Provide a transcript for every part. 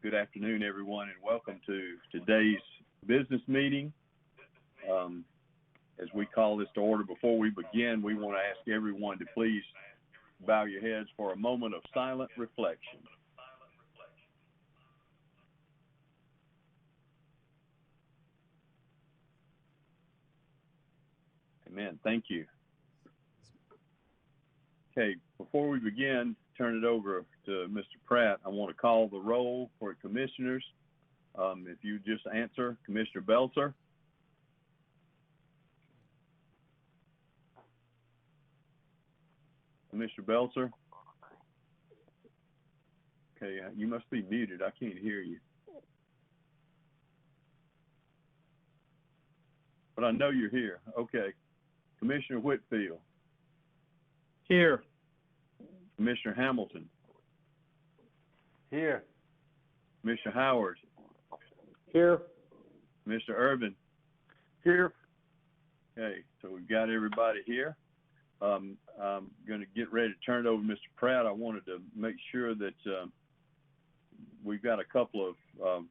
Good afternoon, everyone, and welcome to today's business meeting. As we call this to order, before we begin, we want to ask everyone to please bow your heads for a moment of silent reflection. Amen. Thank you. Okay, before we begin, turn it over to Mr. Pratt. I want to call the roll for commissioners. If you just answer, Commissioner Belzer. Commissioner Belzer. Okay, you must be muted. I can't hear you. But I know you're here. Okay. Commissioner Whitfield. Here. Commissioner Hamilton. Here. Commissioner Howard. Here. Mr. Urban. Here. Okay, so we've got everybody here. I'm going to get ready to turn it over to Mr. Pratt. I wanted to make sure that we've got a couple of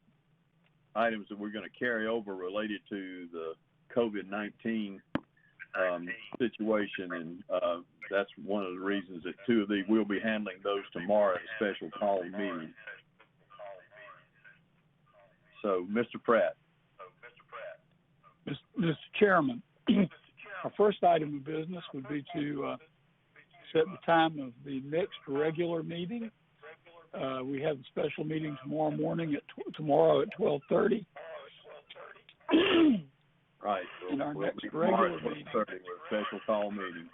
items that we're going to carry over related to the COVID-19 situation, and that's one of the reasons that two of these, we'll be handling those tomorrow at a special call meeting. So, Mr. Pratt. Mr. Chairman, our first item of business would be to set the time of the next regular meeting. We have a special meeting tomorrow morning at 12:30. Right. And our next regular meeting. With a special call meeting.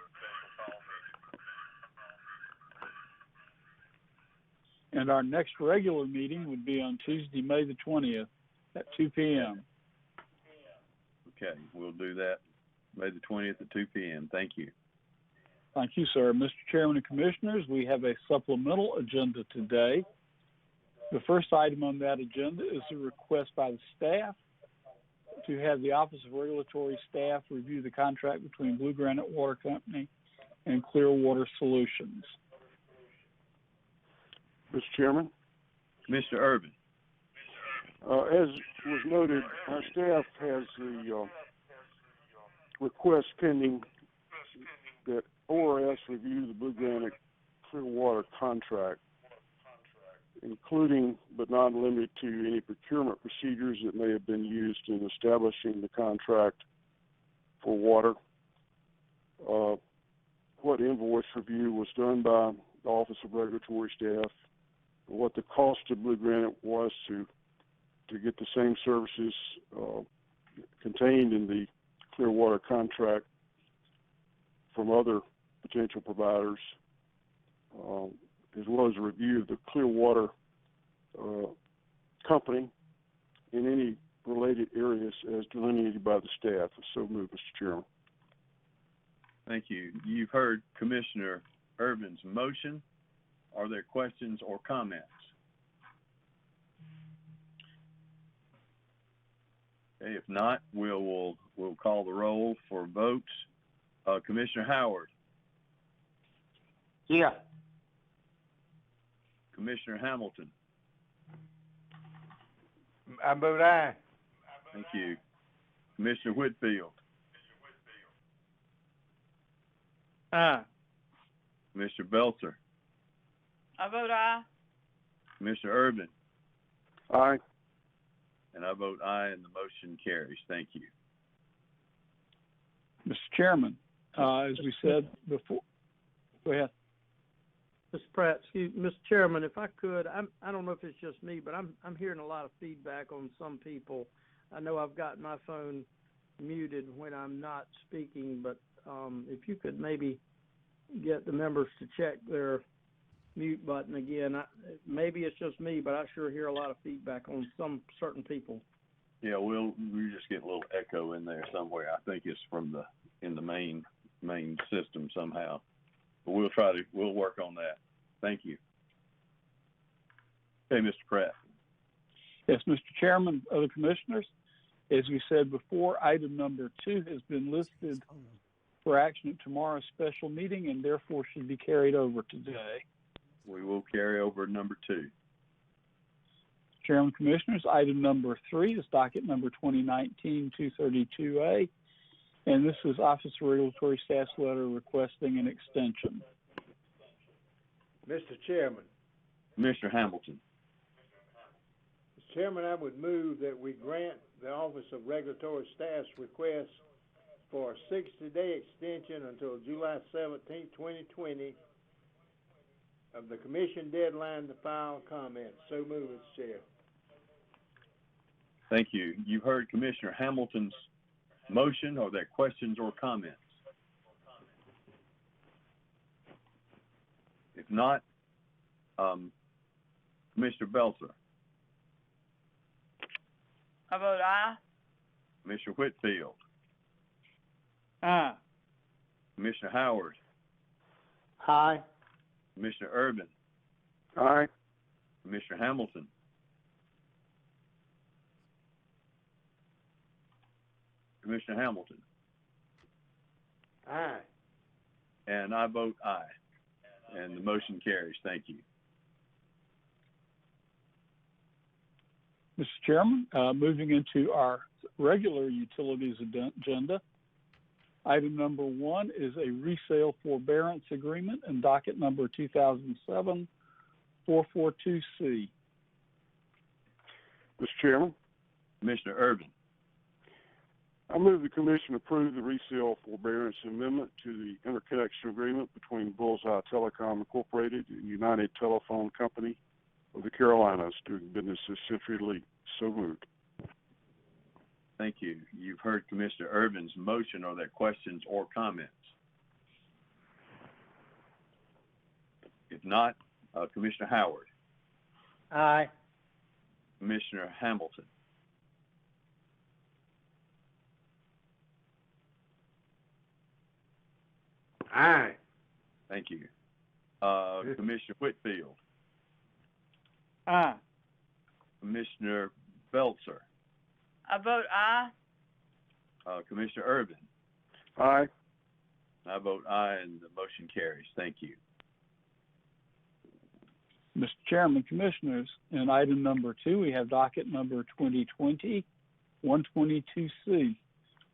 And our next regular meeting would be on Tuesday, May the 20th at 2 p.m. Okay, we'll do that May the 20th at 2 p.m. Thank you. Thank you, sir. Mr. Chairman and Commissioners, we have a supplemental agenda today. The first item on that agenda is a request by the staff to have the Office of Regulatory Staff review the contract between Blue Granite Water Company and Clearwater Solutions. Mr. Chairman. Mr. Urban. As was noted, our staff has the request pending that ORS review the Blue Granite Clearwater contract, including but not limited to any procurement procedures that may have been used in establishing the contract for water. What invoice review was done by the Office of Regulatory Staff, what the cost of Blue Granite was to get the same services contained in the Clearwater contract from other potential providers, as well as a review of the Clearwater company in any related areas as delineated by the staff. So moved, Mr. Chairman. Thank you. You've heard Commissioner Urban's motion. Are there questions or comments? Okay, if not, we'll call the roll for votes. Commissioner Howard. Yeah. Commissioner Hamilton. I vote aye. Thank you. Commissioner Whitfield. Aye. Mr. Belzer. I vote aye. Mr. Urban. Aye. And I vote aye, and the motion carries. Thank you. Mr. Chairman, as we said before, go ahead. Mr. Pratt, excuse me, Mr. Chairman, if I could, I don't know if it's just me, but I'm hearing a lot of feedback on some people. I know I've got my phone muted when I'm not speaking, but if you could maybe get the members to check their mute button again. Maybe it's just me, but I sure hear a lot of feedback on some certain people. Yeah, we just get a little echo in there somewhere. I think it's from in the main system somehow. But we'll work on that. Thank you. Okay, Mr. Pratt. Yes, Mr. Chairman, other commissioners, as we said before, item number 2 has been listed for action at tomorrow's special meeting and therefore should be carried over today. We will carry over number 2. Chairman, Commissioners, item number 3 is docket number 2019-232A, and this is Office of Regulatory Staff's letter requesting an extension. Mr. Chairman. Commissioner Hamilton. Mr. Chairman, I would move that we grant the Office of Regulatory Staff's request for a 60-day extension until July 17, 2020 of the commission deadline to file comments. So move, Mr. Chair. Thank you. You've heard Commissioner Hamilton's motion. Are there questions or comments? If not, Commissioner Belzer. I vote aye. Commissioner Whitfield. Aye. Commissioner Howard. Aye. Commissioner Urban. Aye. Commissioner Hamilton. Commissioner Hamilton. Aye. And I vote aye. And the motion carries. Thank you. Mr. Chairman, moving into our regular utilities agenda, item number 1 is a resale forbearance agreement in docket number 2007-442C. Mr. Chairman, Commissioner Urban. I move the Commission approve the resale forbearance amendment to the interconnection agreement between Bullseye Telecom Incorporated and United Telephone Company of the Carolinas doing business as Century Elite. So moved. Thank you. You've heard Commissioner Urban's motion. Are there questions or comments? If not, Commissioner Howard. Aye. Commissioner Hamilton. Aye. Thank you. Commissioner Whitfield. Aye. Commissioner Belzer. I vote aye. Commissioner Urban. Aye. I vote aye, and the motion carries. Thank you. Mr. Chairman, Commissioners, in item number 2, we have docket number 2020-122C. And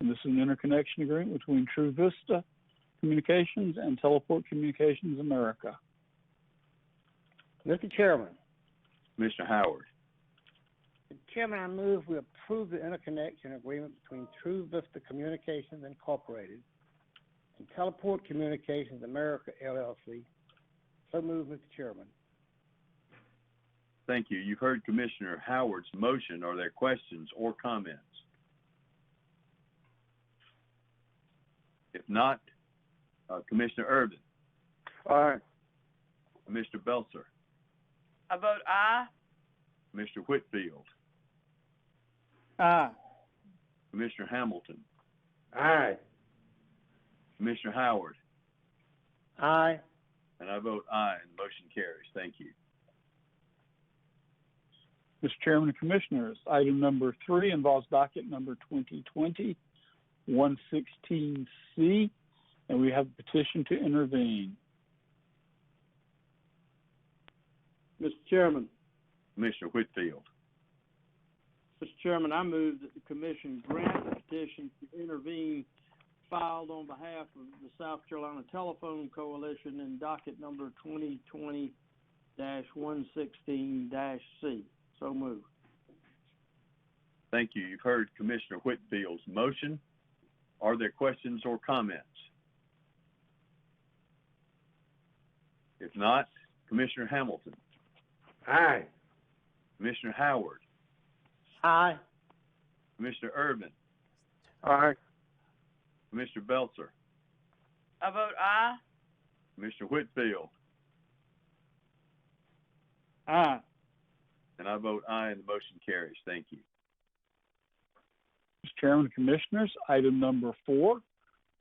this is an interconnection agreement between True Vista Communications and Teleport Communications America. Mr. Chairman. Commissioner Howard. Mr. Chairman, I move we approve the interconnection agreement between True Vista Communications Incorporated and Teleport Communications America, LLC. So move, Mr. Chairman. Thank you. You've heard Commissioner Howard's motion. Are there questions or comments? If not, Commissioner Urban. Aye. Commissioner Belzer. I vote aye. Commissioner Whitfield. Aye. Commissioner Hamilton. Aye. Commissioner Howard. Aye. And I vote aye, and the motion carries. Thank you. Mr. Chairman and Commissioners, item number 3 involves docket number 2020-116C, and we have a petition to intervene. Mr. Chairman. Commissioner Whitfield. Mr. Chairman, I move that the Commission grant the petition to intervene filed on behalf of the South Carolina Telephone Coalition in docket number 2020-116-C. So moved. Thank you. You've heard Commissioner Whitfield's motion. Are there questions or comments? If not, Commissioner Hamilton. Aye. Commissioner Howard. Aye. Commissioner Urban. Aye. Commissioner Belzer. I vote aye. Commissioner Whitfield. Aye. And I vote aye, and the motion carries. Thank you. Mr. Chairman and Commissioners, item number 4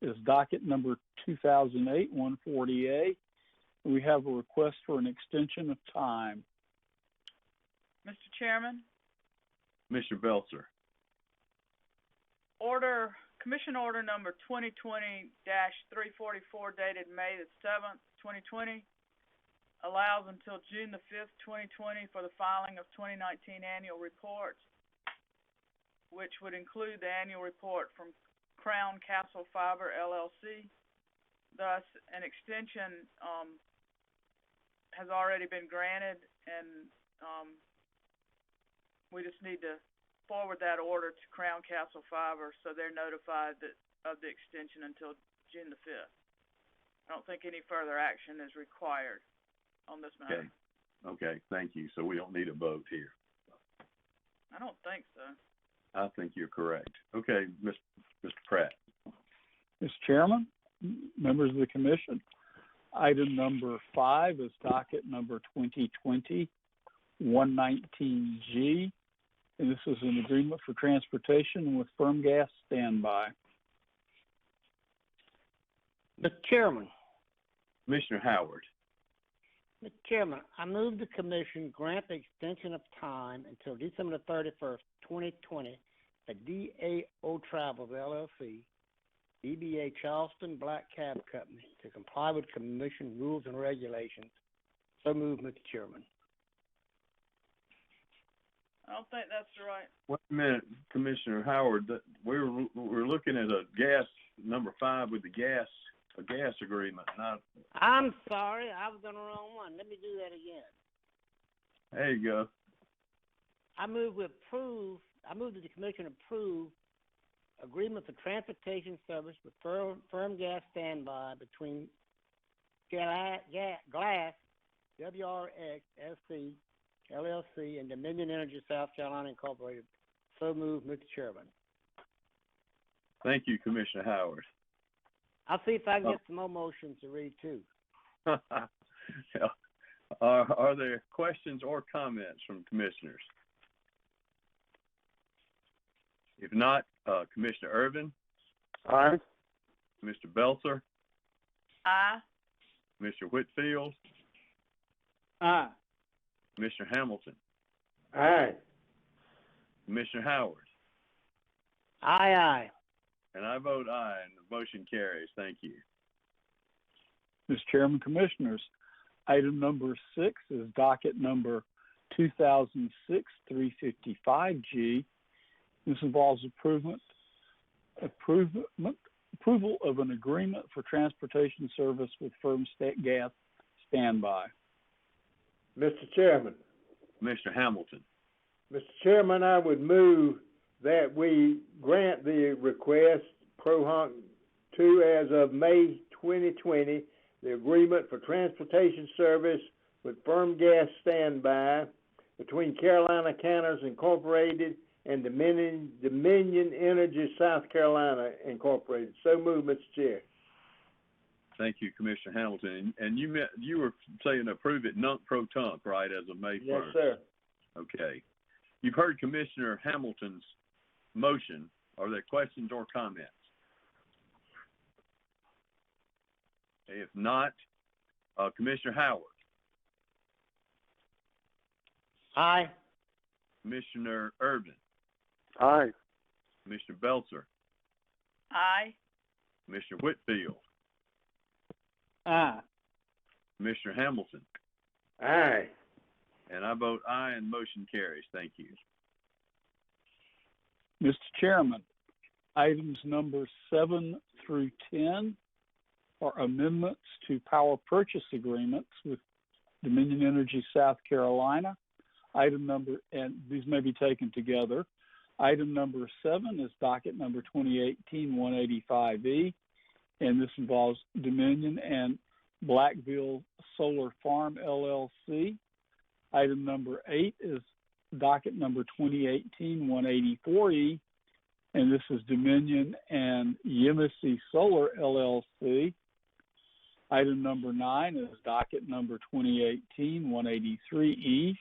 is docket number 2008-140A. We have a request for an extension of time. Mr. Chairman, Commissioner Belzer. Commission Order number 2020-344 dated May the 7th, 2020. allows until June the 5th, 2020 for the filing of 2019 annual reports, which would include the annual report from Crown Castle Fiber LLC. Thus, an extension has already been granted, and we just need to forward that order to Crown Castle Fiber so they're notified of the extension until June the 5th. I don't think any further action is required on this matter. Okay, thank you. So we don't need a vote here. I don't think so. I think you're correct. Okay, Mr. Pratt. Mr. Chairman, members of the commission, item number 5 is docket number 2020-119G, and this is an agreement for transportation with firm gas standby. Mr. Chairman. Commissioner Howard. Mr. Chairman, I move the commission grant the extension of time until December the 31st, 2020 at DAO Travels LLC, DBA Charleston Black Cab Company, to comply with commission rules and regulations. So moved, Mr. Chairman. I don't think that's right. Wait a minute, Commissioner Howard. We're looking at a gas number 5 with a gas agreement. I'm sorry, I was on the wrong one. Let me do that again. There you go. I move that the commission approve agreement for transportation service with firm gas standby between Glass WRX SC LLC and Dominion Energy South Carolina Incorporated. So moved, Mr. Chairman. Thank you, Commissioner Howard. I'll see if I can get some more motions to read too. Are there questions or comments from commissioners? If not, Commissioner Irvin? Aye. Mr. Belzer? Aye. Mr. Whitfield? Aye. Commissioner Hamilton? Aye. Commissioner Howard? Aye, aye. And I vote aye, and the motion carries. Thank you. Mr. Chairman, Commissioners, item number 6 is docket number 2006-355G. This involves approval of an agreement for transportation service with firm gas standby. Mr. Chairman. Commissioner Hamilton? Mr. Chairman, I would move that we grant the request, ProHonk 2, as of May 2020, the agreement for transportation service with firm gas standby between Carolina Canners Incorporated and Dominion Energy South Carolina Incorporated. So moved, Mr. Chair. Thank you, Commissioner Hamilton. And you were saying approve it nunc-pro-tunc, right, as of May 1st? Yes, sir. Okay. You've heard Commissioner Hamilton's motion. Are there questions or comments? If not, Commissioner Howard. Aye. Commissioner Irvin. Aye. Commissioner Belzer. Aye. Commissioner Whitfield. Aye. Commissioner Hamilton. Aye. And I vote aye, and motion carries. Thank you. Mr. Chairman, items number 7 through 10 are amendments to power purchase agreements with Dominion Energy South Carolina. And these may be taken together. Item number 7 is docket number 2018-185E, and this involves Dominion and Blackville Solar Farm LLC. Item number 8 is docket number 2018-184E, and this is Dominion and Yemisi Solar LLC. Item number 9 is docket number 2018-183E,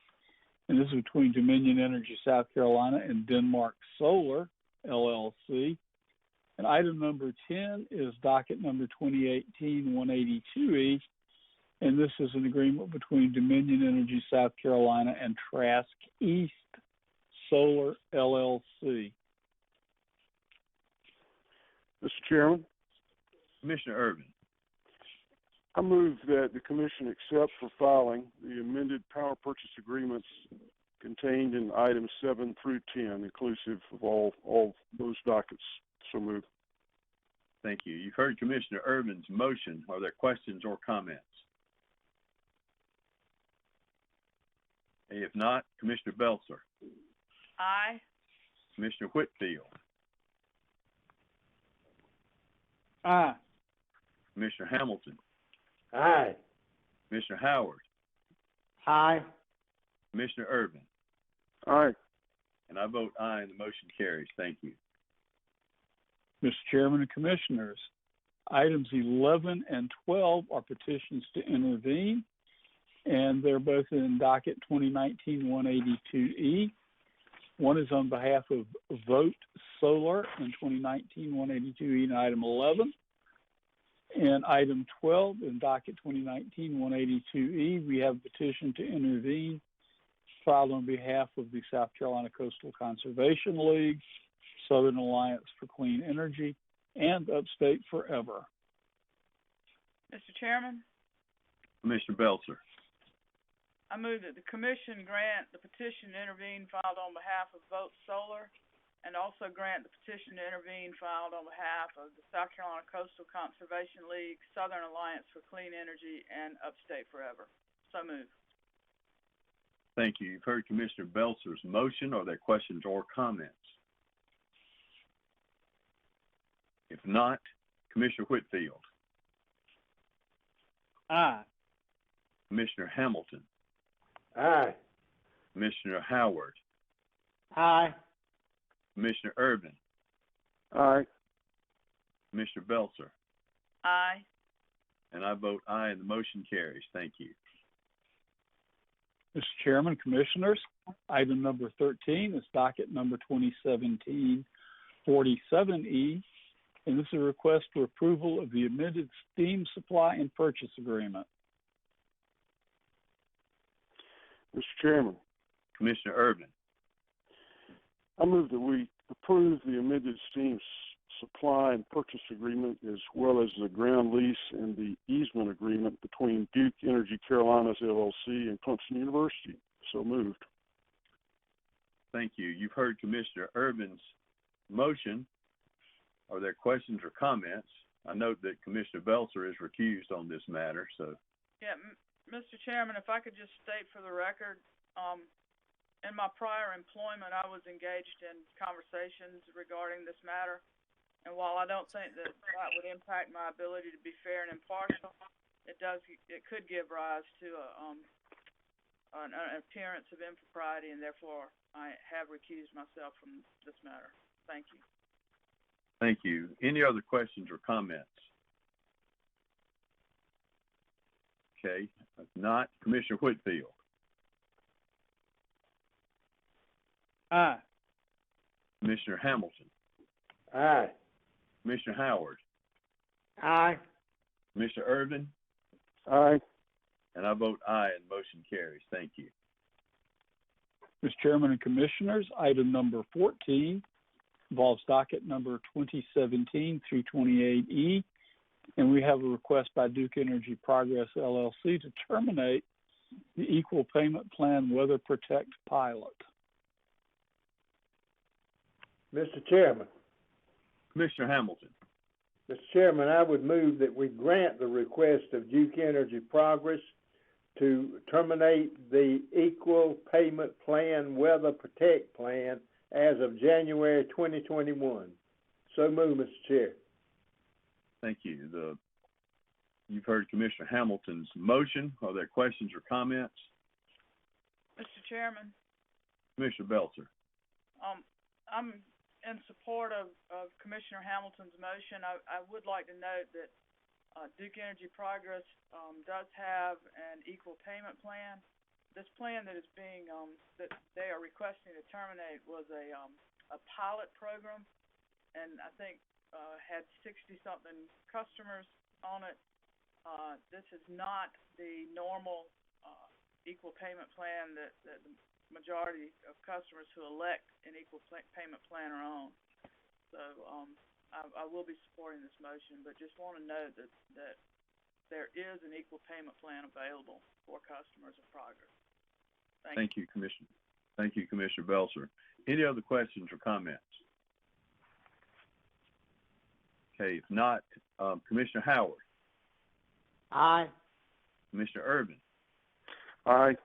and this is between Dominion Energy South Carolina and Denmark Solar LLC. And item number 10 is docket number 2018-182E, and this is an agreement between Dominion Energy South Carolina and Trask East Solar LLC. Mr. Chairman? Commissioner Irvin. I move that the commission accept for filing the amended power purchase agreements contained in items 7 through 10, inclusive of all those dockets. So moved. Thank you. You've heard Commissioner Urban's motion. Are there questions or comments? If not, Commissioner Belzer. Aye. Commissioner Whitfield. Aye. Commissioner Hamilton. Aye. Commissioner Howard. Aye. Commissioner Urban. Aye. And I vote aye, and the motion carries. Thank you. Mr. Chairman and Commissioners, items 11 and 12 are petitions to intervene, and they're both in docket 2019-182E. One is on behalf of Vote Solar in 2019-182E in item 11. And item 12 in docket 2019-182E, we have a petition to intervene filed on behalf of the South Carolina Coastal Conservation League, Southern Alliance for Clean Energy, and Upstate Forever. Mr. Chairman, Commissioner Belzer. I move that the commission grant the petition to intervene filed on behalf of Vote Solar, and also grant the petition to intervene filed on behalf of the South Carolina Coastal Conservation League, Southern Alliance for Clean Energy, and Upstate Forever. So moved. Thank you. You've heard Commissioner Belzer's motion. Are there questions or comments? If not, Commissioner Whitfield. Aye. Commissioner Hamilton. Aye. Commissioner Howard. Aye. Commissioner Urban. Aye. Commissioner Belzer. Aye. And I vote aye, and the motion carries. Thank you. Mr. Chairman, Commissioners, item number 13 is docket number 2017-47E, and this is a request for approval of the amended steam supply and purchase agreement. Mr. Chairman, Commissioner Urban. I move that we approve the amended steam supply and purchase agreement, as well as the ground lease and the easement agreement between Duke Energy Carolinas LLC and Clemson University. So moved. Thank you. You've heard Commissioner Urban's motion. Are there questions or comments? I note that Commissioner Belzer is recused on this matter, so. Yeah, Mr. Chairman, if I could just state for the record, in my prior employment, I was engaged in conversations regarding this matter. And while I don't think that would impact my ability to be fair and impartial, it could give rise to an appearance of impropriety, and therefore I have recused myself from this matter. Thank you. Thank you. Any other questions or comments? Okay, if not, Commissioner Whitfield. Aye. Commissioner Hamilton. Aye. Commissioner Howard. Aye. Commissioner Irvin. Aye. And I vote aye, and the motion carries. Thank you. Mr. Chairman and Commissioners, item number 14 involves docket number 2017-28E, and we have a request by Duke Energy Progress LLC to terminate the Equal Payment Plan Weather Protect pilot. Mr. Chairman. Commissioner Hamilton. Mr. Chairman, I would move that we grant the request of Duke Energy Progress to terminate the Equal Payment Plan Weather Protect Plan as of January 2021. So move, Mr. Chair. Thank you. You've heard Commissioner Hamilton's motion. Are there questions or comments? Mr. Chairman. Commissioner Belzer. I'm in support of Commissioner Hamilton's motion. I would like to note that Duke Energy Progress does have an equal payment plan. This plan that is being that they are requesting to terminate was a pilot program, and I think had 60-something customers on it. This is not the normal equal payment plan that the majority of customers who elect an equal payment plan are on. So I will be supporting this motion, but just want to note that there is an equal payment plan available for customers of Progress. Thank you, Commissioner. Thank you, Commissioner Belzer. Any other questions or comments? Okay, if not, Commissioner Howard, Aye. Commissioner Urban, Aye.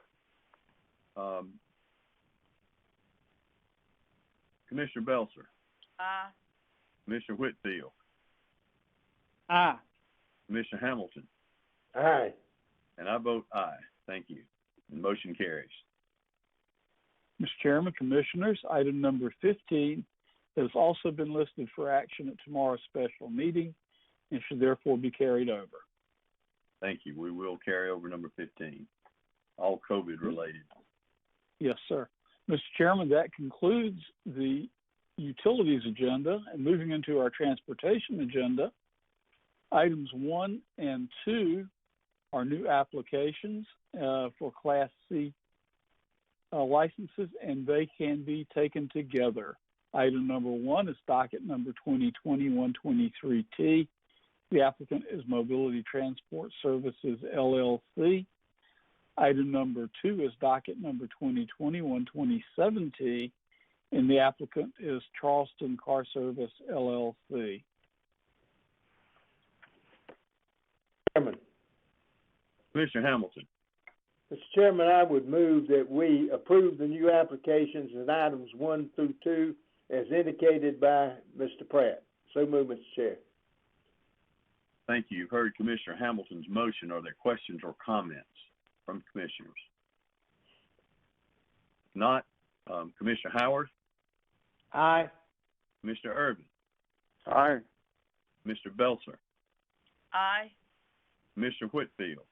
Commissioner Belzer, Aye. Commissioner Whitfield, Aye. Commissioner Hamilton, Aye. and I vote aye. Thank you. The motion carries. Mr. Chairman, Commissioners, item number 15 has also been listed for action at tomorrow's special meeting and should therefore be carried over. Thank you. We will carry over number 15, all COVID related. Yes, sir. Mr. Chairman, that concludes the utilities agenda. And moving into our transportation agenda, items 1 and 2 are new applications for Class C licenses, and they can be taken together. Item number 1 is docket number 2020-123T. The applicant is Mobility Transport Services, LLC. Item number 2 is docket number 2020-127T, and the applicant is Charleston Car Service, LLC. Chairman. Commissioner Hamilton. Mr. Chairman, I would move that we approve the new applications in items 1 through 2 as indicated by Mr. Pratt. So move, Mr. Chair. Thank you. You've heard Commissioner Hamilton's motion. Are there questions or comments from commissioners? If not, Commissioner Howard, Aye. Commissioner Urban, Aye. Mr. Belzer, Aye. Commissioner Whitfield,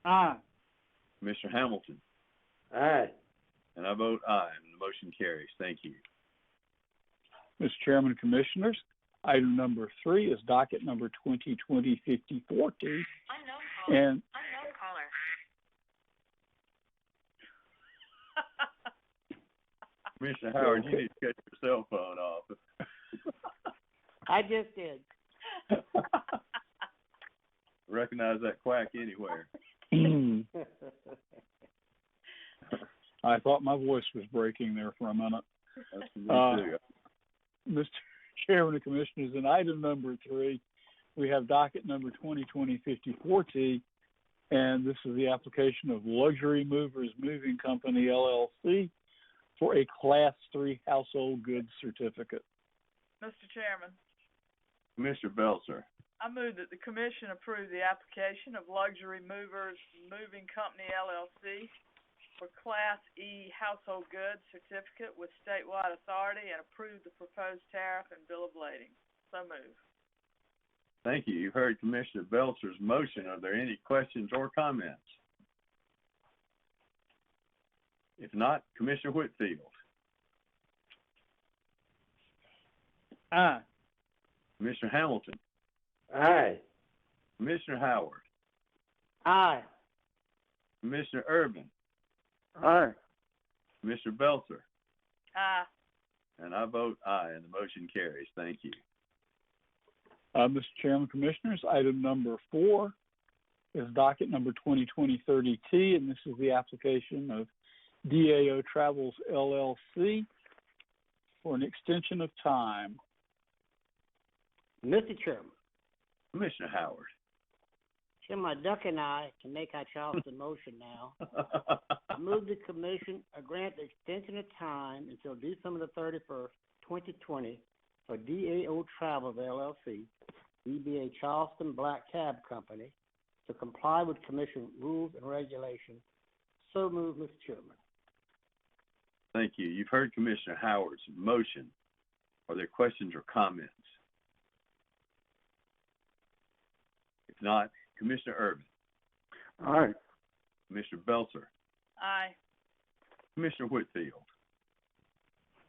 Aye. Commissioner Hamilton, Aye. and I vote aye, and the motion carries. Thank you. Mr. Chairman, Commissioners, item number 3 is docket number 2020-54T. And Commissioner Howard, you need to cut your cell phone off. I just did. Recognize that quack anywhere. I thought my voice was breaking there for a minute. That's me too. Mr. Chairman and Commissioners, in item number 3, we have docket number 2020-54T, and this is the application of Luxury Movers Moving Company, LLC, for a Class 3 household goods certificate. Mr. Chairman, Commissioner Belzer. I move that the commission approve the application of Luxury Movers Moving Company, LLC, for Class E household goods certificate with statewide authority and approve the proposed tariff and bill of lading. So move. Thank you. You've heard Commissioner Belzer's motion. Are there any questions or comments? If not, Commissioner Whitfield, Aye. Commissioner Hamilton, Aye. Commissioner Howard, Aye. Commissioner Urban, Aye. Commissioner Belzer, Aye. and I vote aye, and the motion carries. Thank you. Mr. Chairman, Commissioners, item number 4 is docket number 2020-30T, and this is the application of DAO Travels, LLC, for an extension of time. Mr. Chairman, Commissioner Howard. Chairman Duck and I can make our Charleston motion now. I move the commission grant the extension of time until December the 31st, 2020 for DAO Travels, LLC, DBA Charleston Black Cab Company, to comply with commission rules and regulations. So move, Mr. Chairman. Thank you. You've heard Commissioner Howard's motion. Are there questions or comments? If not, Commissioner Urban, Aye. Commissioner Belzer, Aye. Commissioner Whitfield,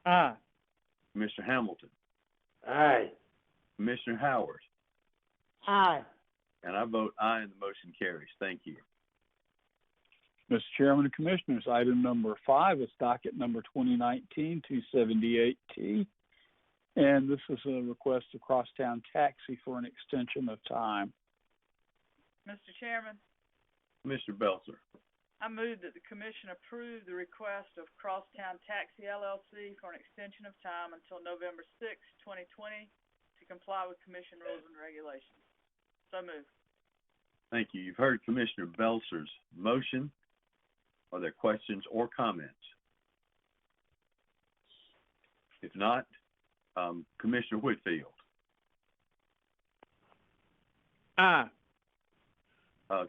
Aye. Commissioner Hamilton, Aye. Commissioner Howard, Aye. and I vote aye, and the motion carries. Thank you. Mr. Chairman and Commissioners, item number 5 is docket number 2019-278T, and this is a request of Crosstown Taxi for an extension of time. Mr. Chairman, Commissioner Belzer. I move that the commission approve the request of Crosstown Taxi LLC for an extension of time until November 6, 2020 to comply with commission rules and regulations. So moved. Thank you. You've heard Commissioner Belzer's motion. Are there questions or comments? If not, Commissioner Whitfield. Aye.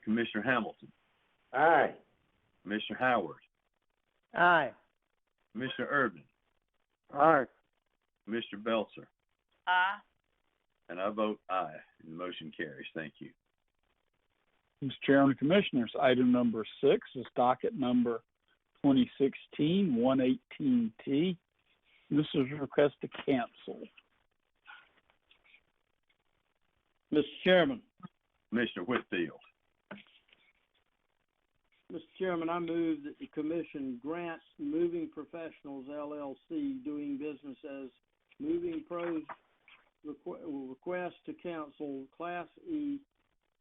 Commissioner Hamilton. Aye. Commissioner Howard. Aye. Commissioner Urban. Aye. Commissioner Belzer. Aye. And I vote aye. And the motion carries. Thank you. Mr. Chairman and Commissioners, item number 6 is docket number 2016-118T. This is a request to cancel. Mr. Chairman. Commissioner Whitfield. Mr. Chairman, I move that the commission grant Moving Professionals LLC doing business as Moving Pros request to cancel Class E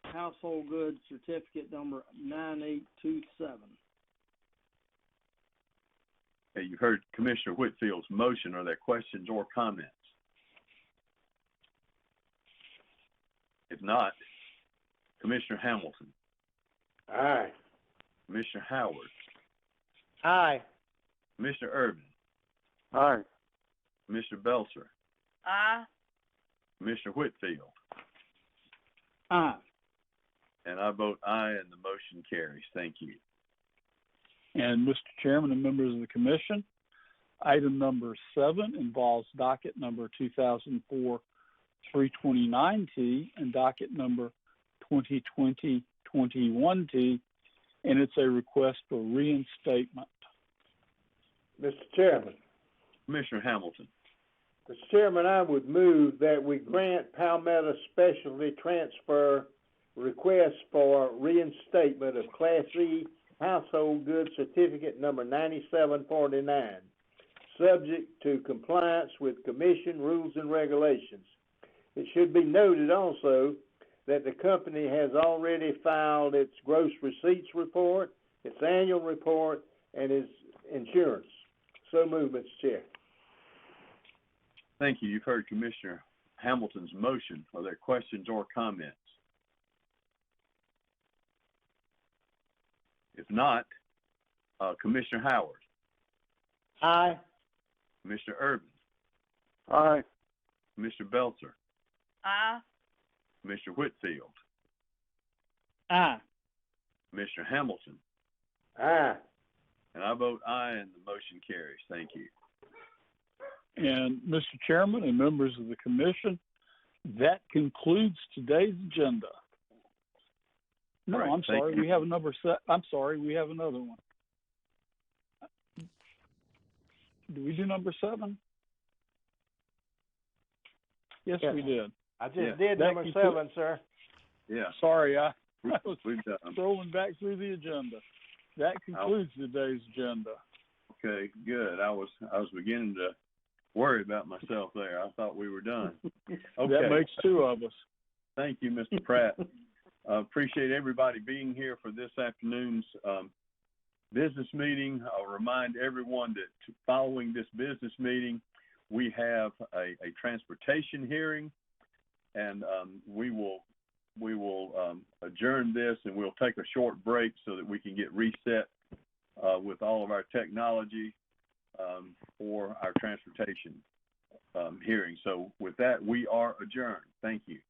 household goods certificate number 9827. Okay, you've heard Commissioner Whitfield's motion. Are there questions or comments? If not, Commissioner Hamilton. Aye. Commissioner Howard. Aye. Commissioner Urban. Aye. Commissioner Belzer. Aye. Commissioner Whitfield. Aye. And I vote aye, and the motion carries. Thank you. And Mr. Chairman and members of the commission, item number 7 involves docket number 2004-329T and docket number 2020-21T, and it's a request for reinstatement. Mr. Chairman. Commissioner Hamilton. Mr. Chairman, I would move that we grant Palmetto Specialty Transfer request for reinstatement of Class E household goods certificate number 9749, subject to compliance with commission rules and regulations. It should be noted also that the company has already filed its gross receipts report, its annual report, and its insurance. So moved, Mr. Chair. Thank you. You've heard Commissioner Hamilton's motion. Are there questions or comments? If not, Commissioner Howard. Aye. Commissioner Urban. Aye. Commissioner Belzer. Aye. Commissioner Whitfield. Aye. Commissioner Hamilton. Aye. And I vote aye, and the motion carries. Thank you. And Mr. Chairman and members of the commission, that concludes today's agenda. No, Right, I'm thank sorry. you. We have a number set. I'm sorry. We have another one. Do we do number 7? Yes, Yes. we did. I just Yeah. did That number conclu- 7, sir. Yeah, Sorry, I was we've done. scrolling back through the agenda. That concludes today's agenda. Okay, good. I was beginning to worry about myself there. I thought we were done. Okay. That makes 2 of us. Thank you, Mr. Pratt. Appreciate everybody being here for this afternoon's business meeting. I'll remind everyone that following this business meeting, we have a transportation hearing, and we will adjourn this, and we'll take a short break so that we can get reset with all of our technology for our transportation hearing. So with that, we are adjourned. Thank you.